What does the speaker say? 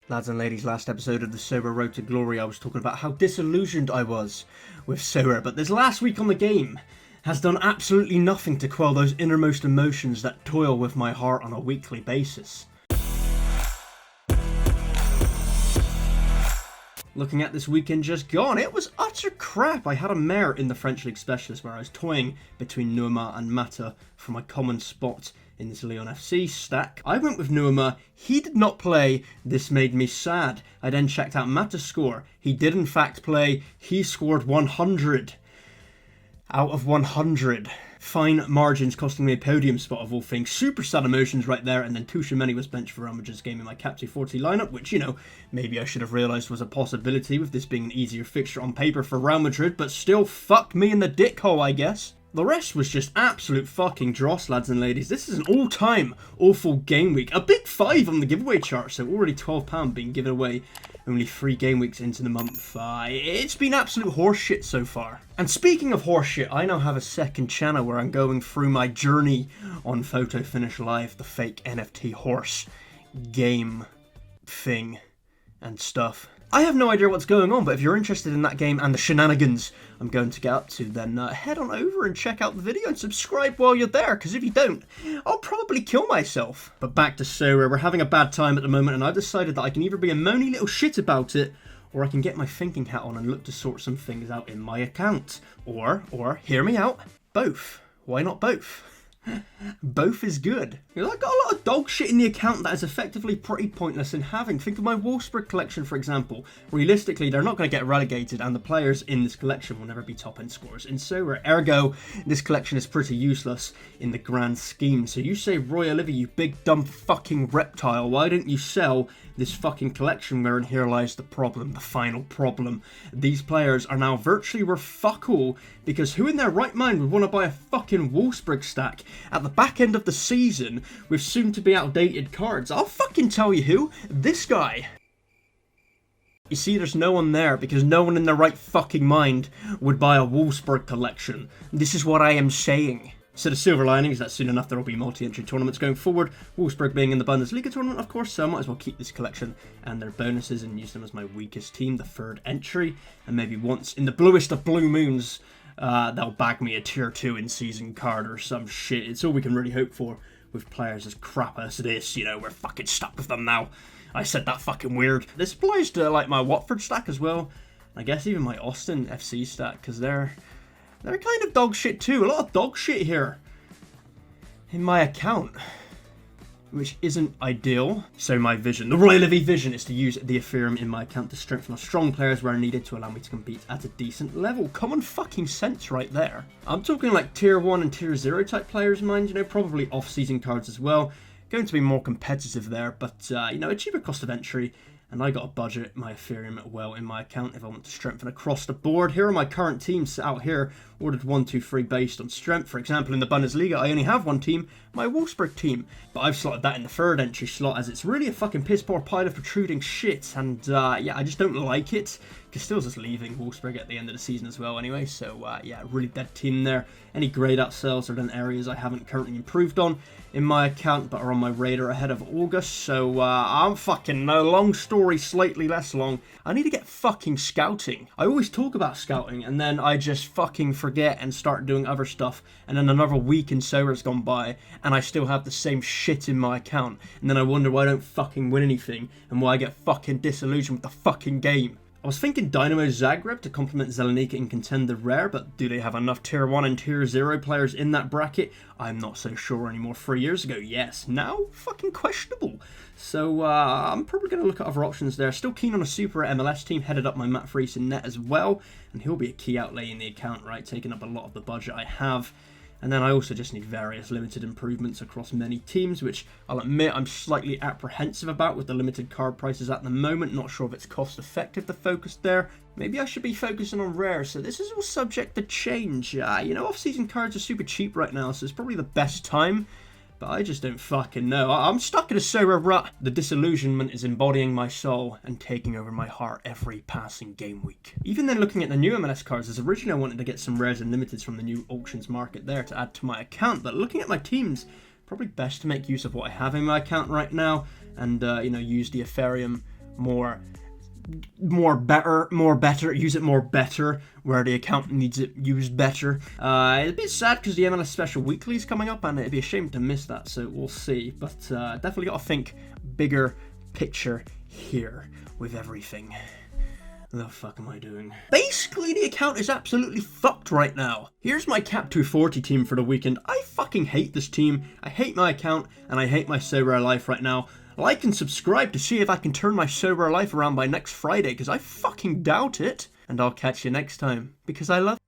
Lads and ladies, last episode of the Sorare Road to Glory I was talking about how disillusioned I was with Sorare, but this last week on the game has done absolutely nothing to quell those innermost emotions that toil with my heart on a weekly basis. Looking at this weekend just gone, it was utter crap. I had a mare in the French League Specialist where I was toying between Nuama and Mata for my common spot in this Lyon FC stack. I went with Nuama, he did not play, this made me sad. I then checked out Mata's score, he did in fact play, he scored 100 out of 100. Fine margins costing me a podium spot of all things. Super sad emotions right there, and then Tuchemeni was benched for Real Madrid's game in my Captain 40 lineup, which, you know, maybe I should have realised was a possibility with this being an easier fixture on paper for Real Madrid, but still fuck me in the dick hole, I guess. The rest was just absolute fucking dross, lads and ladies. This is an all-time awful game week. A big 5 on the giveaway chart, so already £12 being given away only 3 game weeks into the month. It's been absolute horseshit so far. And speaking of horseshit, I now have a second channel where I'm going through my journey on Photo Finish Live, the fake NFT horse game thing and stuff. I have no idea what's going on, but if you're interested in that game and the shenanigans I'm going to get up to, then head on over and check out the video and subscribe while you're there, because if you don't, I'll probably kill myself. But back to Sorare, we're having a bad time at the moment, and I've decided that I can either be a moany little shit about it, or I can get my thinking hat on and look to sort some things out in my account. Or, hear me out, both. Why not both? Both is good. I've got a lot of dog shit in the account that is effectively pretty pointless in having. Think of my Wolfsburg collection, for example. Realistically, they're not going to get relegated, and the players in this collection will never be top-end scorers in Sorare. Ergo, this collection is pretty useless in the grand scheme. So you say, Royalivi, you big dumb fucking reptile, why don't you sell this fucking collection? Wherein here lies the problem, the final problem. These players are now virtually worth fuck all, because who in their right mind would want to buy a fucking Wolfsburg stack at the back end of the season with soon-to-be outdated cards? I'll fucking tell you who. This guy. You see, there's no one there because no one in their right fucking mind would buy a Wolfsburg collection. This is what I am saying. So the silver lining is that soon enough there will be multi-entry tournaments going forward. Wolfsburg being in the Bundesliga tournament, of course, so I might as well keep this collection and their bonuses and use them as my weakest team, the third entry. And maybe once in the bluest of blue moons, they'll bag me a tier 2 in-season card or some shit. It's all we can really hope for with players as crap as this. You know, we're fucking stuck with them now. I said that fucking weird. This applies to, like, my Watford stack as well. I guess even my Austin FC stack, because they're kind of dog shit too. A lot of dog shit here in my account, which isn't ideal. So my vision, the Royalivi vision, is to use the Ethereum in my account to strengthen our strong players where needed to allow me to compete at a decent level. Common fucking sense right there. I'm talking like tier 1 and tier 0 type players, mind, you know, probably off-season cards as well. Going to be more competitive there, but, you know, a cheaper cost of entry. And I got to budget my Ethereum well in my account if I want to strengthen across the board. Here are my current teams set out here, ordered 1, 2, 3 based on strength. For example, in the Bundesliga, I only have one team, my Wolfsburg team. But I've slotted that in the third entry slot as it's really a fucking piss poor pile of protruding shit. And yeah, I just don't like it. Castillo's just leaving Wolfsburg at the end of the season as well anyway. So yeah, really dead team there. Any greyed out sales are then areas I haven't currently improved on in my account, but are on my radar ahead of August. So I'm fucking no long story, slightly less long. I need to get fucking scouting. I always talk about scouting and then I just fucking forget and start doing other stuff. And then another week in Sorare's gone by and I still have the same shit in my account. And then I wonder why I don't fucking win anything and why I get fucking disillusioned with the fucking game. I was thinking Dynamo Zagreb to complement Zelenika and contend the rare, but do they have enough tier 1 and tier 0 players in that bracket? I'm not so sure anymore. 3 years ago, yes. Now, fucking questionable. So, I'm probably going to look at other options there. Still keen on a super MLS team, headed up my Matt Freese in net as well. And he'll be a key outlay in the account, right? Taking up a lot of the budget I have. And then I also just need various limited improvements across many teams, which I'll admit I'm slightly apprehensive about with the limited card prices at the moment. Not sure if it's cost effective to focus there. Maybe I should be focusing on rare, so this is all subject to change. You know, off-season cards are super cheap right now, so it's probably the best time. But I just don't fucking know. I'm stuck in a Sorare rut. The disillusionment is embodying my soul and taking over my heart every passing game week. Even then, looking at the new MLS cards, as originally I wanted to get some rares and limiteds from the new auctions market there to add to my account. But looking at my teams, probably best to make use of what I have in my account right now and, you know, use the Ethereum more better, use it more better where the account needs it used better. It's a bit sad because the MLS Special Weekly is coming up and it'd be a shame to miss that, so we'll see. But definitely got to think bigger picture here with everything. The fuck am I doing? Basically, the account is absolutely fucked right now. Here's my Cap 240 team for the weekend. I fucking hate this team, I hate my account, and I hate my Sorare life right now. Like and subscribe to see if I can turn my Sorare life around by next Friday, because I fucking doubt it. And I'll catch you next time, because I love